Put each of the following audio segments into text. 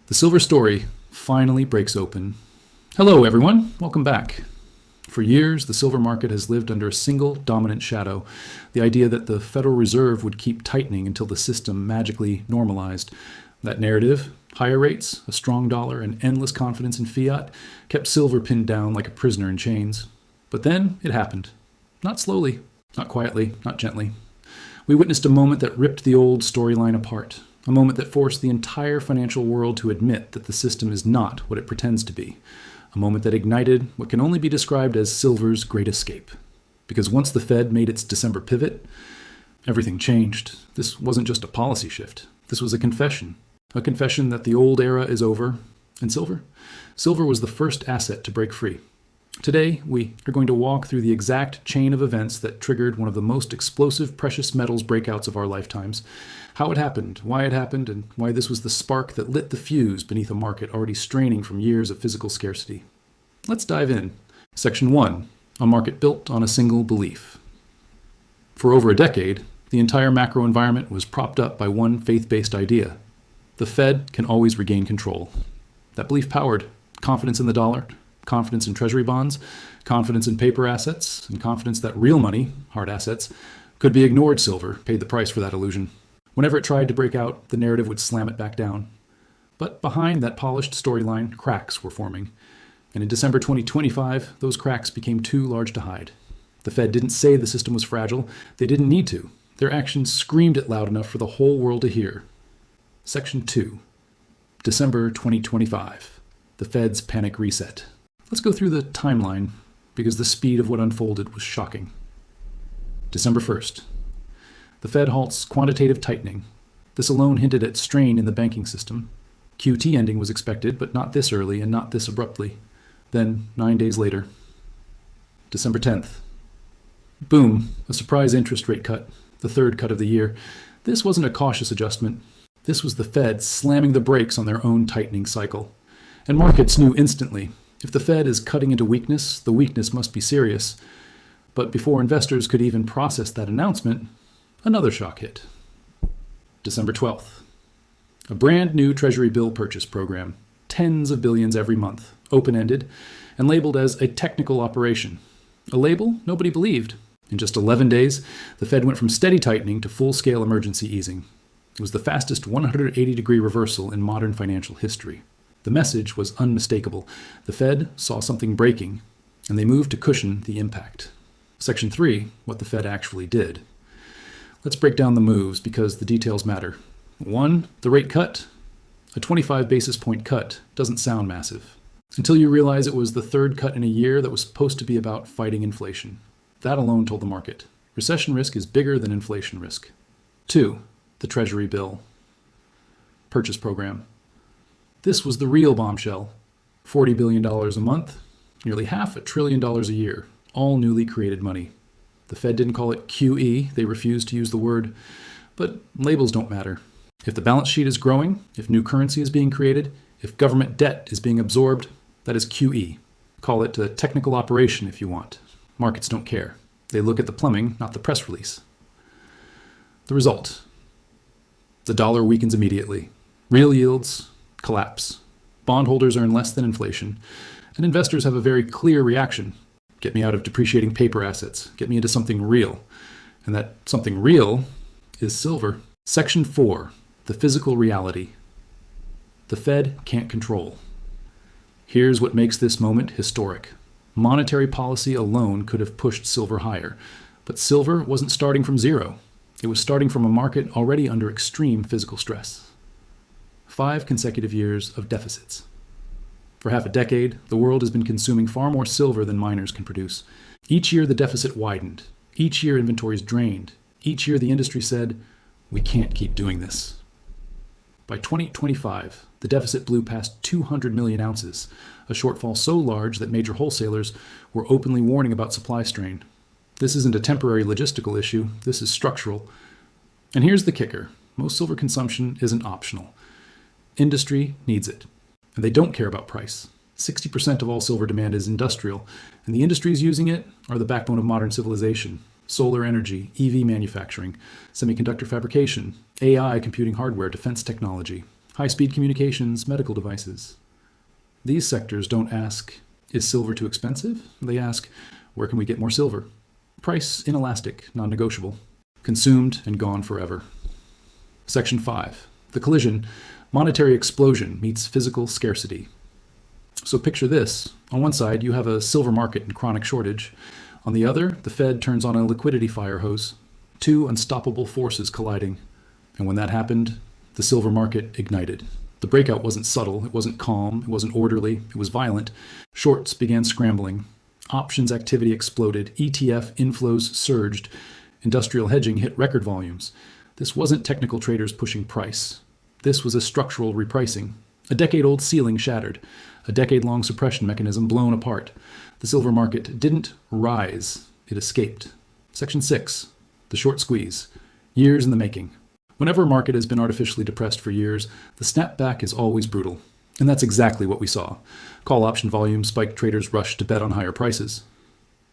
The silver story finally breaks open. Hello, everyone. Welcome back. For years, the silver market has lived under a single dominant shadow, the idea that the Federal Reserve would keep tightening until the system magically normalized. That narrative, higher rates, a strong dollar, and endless confidence in fiat, kept silver pinned down like a prisoner in chains. But then it happened. Not slowly, not quietly, not gently. We witnessed a moment that ripped the old storyline apart. A moment that forced the entire financial world to admit that the system is not what it pretends to be. A moment that ignited what can only be described as silver's great escape. Because once the Fed made its December pivot, everything changed. This wasn't just a policy shift. This was a confession. A confession that the old era is over. And silver? Silver was the first asset to break free. Today, we are going to walk through the exact chain of events that triggered one of the most explosive precious metals breakouts of our lifetimes, how it happened, and why this was the spark that lit the fuse beneath a market already straining from years of physical scarcity. Let's dive in. Section 1, a market built on a single belief. For over a decade, the entire macro environment was propped up by one faith-based idea. The Fed can always regain control. That belief powered confidence in the dollar, confidence in Treasury bonds, confidence in paper assets, and confidence that real money, hard assets, could be ignored. Silver paid the price for that illusion. Whenever it tried to break out, the narrative would slam it back down. But behind that polished storyline, cracks were forming. And in December 2025, those cracks became too large to hide. The Fed didn't say the system was fragile. They didn't need to. Their actions screamed it loud enough for the whole world to hear. Section 2, December 2025, the Fed's panic reset. Let's go through the timeline because the speed of what unfolded was shocking. December 1st. The Fed halts quantitative tightening. This alone hinted at strain in the banking system. QT ending was expected, but not this early and not this abruptly. Then, 9 days later. December 10th. Boom, a surprise interest rate cut, the third cut of the year. This wasn't a cautious adjustment. This was the Fed slamming the brakes on their own tightening cycle. And markets knew instantly. If the Fed is cutting into weakness, the weakness must be serious. But before investors could even process that announcement, another shock hit. December 12th. A brand new Treasury bill purchase program, tens of billions every month, open-ended, and labeled as a technical operation. A label nobody believed. In just 11 days, the Fed went from steady tightening to full-scale emergency easing. It was the fastest 180-degree reversal in modern financial history. The message was unmistakable. The Fed saw something breaking, and they moved to cushion the impact. Section 3, what the Fed actually did. Let's break down the moves because the details matter. 1, the rate cut. A 25 basis point cut doesn't sound massive, until you realize it was the third cut in a year that was supposed to be about fighting inflation. That alone told the market. Recession risk is bigger than inflation risk. 2, the Treasury bill purchase program. This was the real bombshell. $40 billion a month, nearly $500 billion a year, all newly created money. The Fed didn't call it QE, they refused to use the word, but labels don't matter. If the balance sheet is growing, if new currency is being created, if government debt is being absorbed, that is QE. Call it a technical operation if you want. Markets don't care. They look at the plumbing, not the press release. The result. The dollar weakens immediately. Real yields collapse. Bondholders earn less than inflation, and investors have a very clear reaction. Get me out of depreciating paper assets. Get me into something real. And that something real is silver. Section 4, the physical reality. The Fed can't control. Here's what makes this moment historic. Monetary policy alone could have pushed silver higher, but silver wasn't starting from zero. It was starting from a market already under extreme physical stress. 5 consecutive years of deficits. For half a decade, the world has been consuming far more silver than miners can produce. Each year the deficit widened. Each year inventories drained. Each year the industry said, we can't keep doing this. By 2025, the deficit blew past 200 million ounces, a shortfall so large that major wholesalers were openly warning about supply strain. This isn't a temporary logistical issue, this is structural. And here's the kicker. Most silver consumption isn't optional. Industry needs it, and they don't care about price. 60% of all silver demand is industrial, and the industries using it are the backbone of modern civilization. Solar energy, EV manufacturing, semiconductor fabrication, AI computing hardware, defense technology. high-speed communications, medical devices. These sectors don't ask, is silver too expensive? They ask, where can we get more silver? Price inelastic, non-negotiable. Consumed and gone forever. Section 5. The collision, monetary explosion meets physical scarcity. So picture this. On one side, you have a silver market in chronic shortage. On the other, the Fed turns on a liquidity fire hose. Two unstoppable forces colliding. And when that happened, the silver market ignited. The breakout wasn't subtle, it wasn't calm, it wasn't orderly, it was violent. Shorts began scrambling. Options activity exploded. ETF inflows surged. Industrial hedging hit record volumes. This wasn't technical traders pushing price. This was a structural repricing. A decade-old ceiling shattered. A decade-long suppression mechanism blown apart. The silver market didn't rise, it escaped. Section 6. The short squeeze. Years in the making. Whenever a market has been artificially depressed for years, the snapback is always brutal. And that's exactly what we saw. Call option volume spiked, traders rushed to bet on higher prices.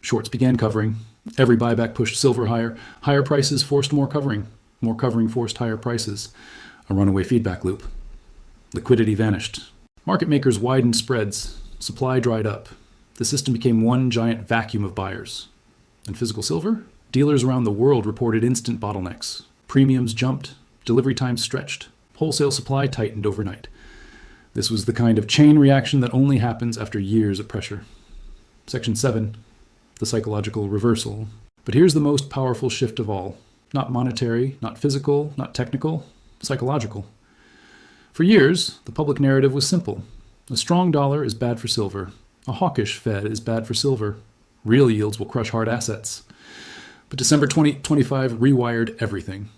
Shorts began covering. Every buyback pushed silver higher. Higher prices forced more covering. More covering forced higher prices. A runaway feedback loop. Liquidity vanished. Market makers widened spreads. Supply dried up. The system became one giant vacuum of buyers. And physical silver? Dealers around the world reported instant bottlenecks. Premiums jumped. Delivery times stretched. Wholesale supply tightened overnight. This was the kind of chain reaction that only happens after years of pressure. Section 7. The psychological reversal. But here's the most powerful shift of all. Not monetary, not physical, not technical, psychological. For years, the public narrative was simple. A strong dollar is bad for silver. A hawkish Fed is bad for silver. Real yields will crush hard assets. But December 2025 rewired everything.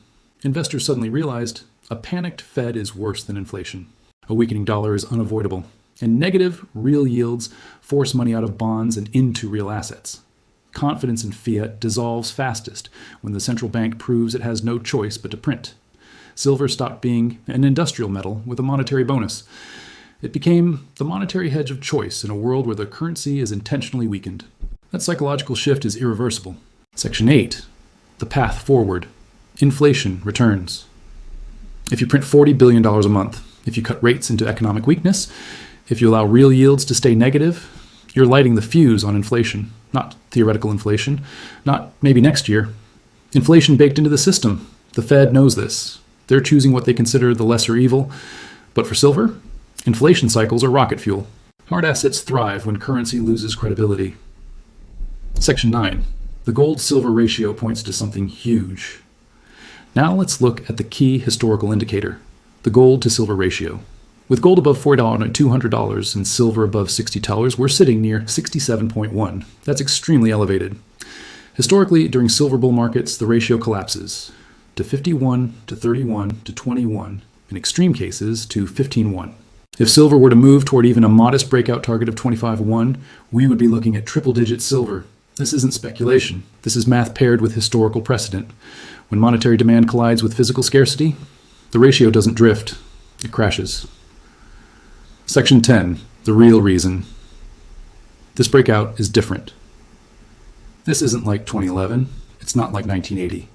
Investors suddenly realized a panicked Fed is worse than inflation. A weakening dollar is unavoidable. And negative real yields force money out of bonds and into real assets. Confidence in fiat dissolves fastest when the central bank proves it has no choice but to print. Silver stopped being an industrial metal with a monetary bonus. It became the monetary hedge of choice in a world where the currency is intentionally weakened. That psychological shift is irreversible. Section 8. The path forward. Inflation returns. If you print $40 billion a month, if you cut rates into economic weakness, if you allow real yields to stay negative, you're lighting the fuse on inflation. Not theoretical inflation, not maybe next year. Inflation baked into the system. The Fed knows this. They're choosing what they consider the lesser evil. But for silver, inflation cycles are rocket fuel. Hard assets thrive when currency loses credibility. Section 9. The gold-silver ratio points to something huge. Now let's look at the key historical indicator, the gold-to-silver ratio. With gold above $200 and silver above $60, we're sitting near 67.1. That's extremely elevated. Historically, during silver bull markets, the ratio collapses to 51 to 31 to 21, in extreme cases to 15:1. If silver were to move toward even a modest breakout target of 25:1, we would be looking at triple-digit silver. This isn't speculation. This is math paired with historical precedent. When monetary demand collides with physical scarcity, the ratio doesn't drift, it crashes. Section 10. The real reason. This breakout is different. This isn't like 2011. It's not like 1980.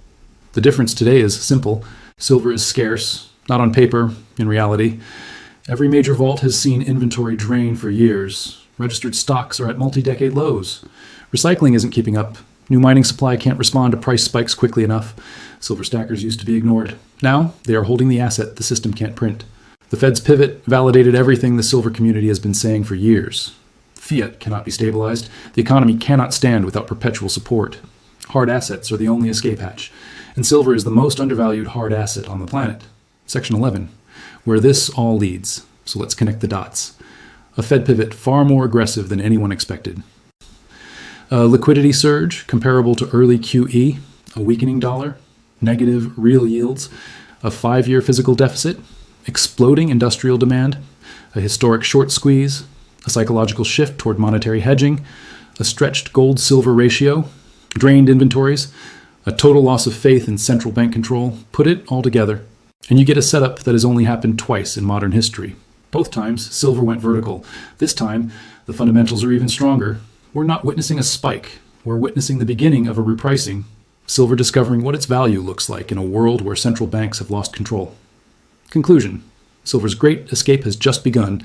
The difference today is simple. Silver is scarce, not on paper, in reality. Every major vault has seen inventory drain for years. Registered stocks are at multi-decade lows. Recycling isn't keeping up. New mining supply can't respond to price spikes quickly enough. Silver stackers used to be ignored. Now, they are holding the asset the system can't print. The Fed's pivot validated everything the silver community has been saying for years. Fiat cannot be stabilized. The economy cannot stand without perpetual support. Hard assets are the only escape hatch. And silver is the most undervalued hard asset on the planet. Section 11, where this all leads. So let's connect the dots. A Fed pivot far more aggressive than anyone expected. A liquidity surge comparable to early QE, a weakening dollar, negative real yields, a 5-year physical deficit, exploding industrial demand, a historic short squeeze, a psychological shift toward monetary hedging, a stretched gold-silver ratio, drained inventories, a total loss of faith in central bank control. Put it all together, and you get a setup that has only happened twice in modern history. Both times, silver went vertical. This time, the fundamentals are even stronger. We're not witnessing a spike. We're witnessing the beginning of a repricing. Silver discovering what its value looks like in a world where central banks have lost control. Conclusion. Silver's great escape has just begun,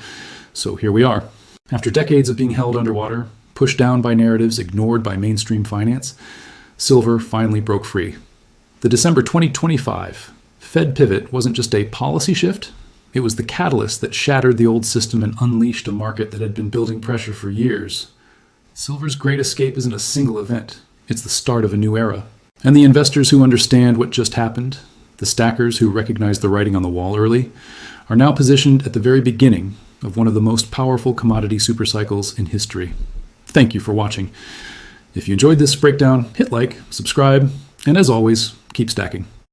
so here we are. After decades of being held underwater, pushed down by narratives ignored by mainstream finance, silver finally broke free. The December 2025 Fed pivot wasn't just a policy shift, it was the catalyst that shattered the old system and unleashed a market that had been building pressure for years. Silver's great escape isn't a single event, it's the start of a new era. And the investors who understand what just happened, the stackers who recognized the writing on the wall early, are now positioned at the very beginning of one of the most powerful commodity supercycles in history. Thank you for watching. If you enjoyed this breakdown, hit like, subscribe, and as always, keep stacking.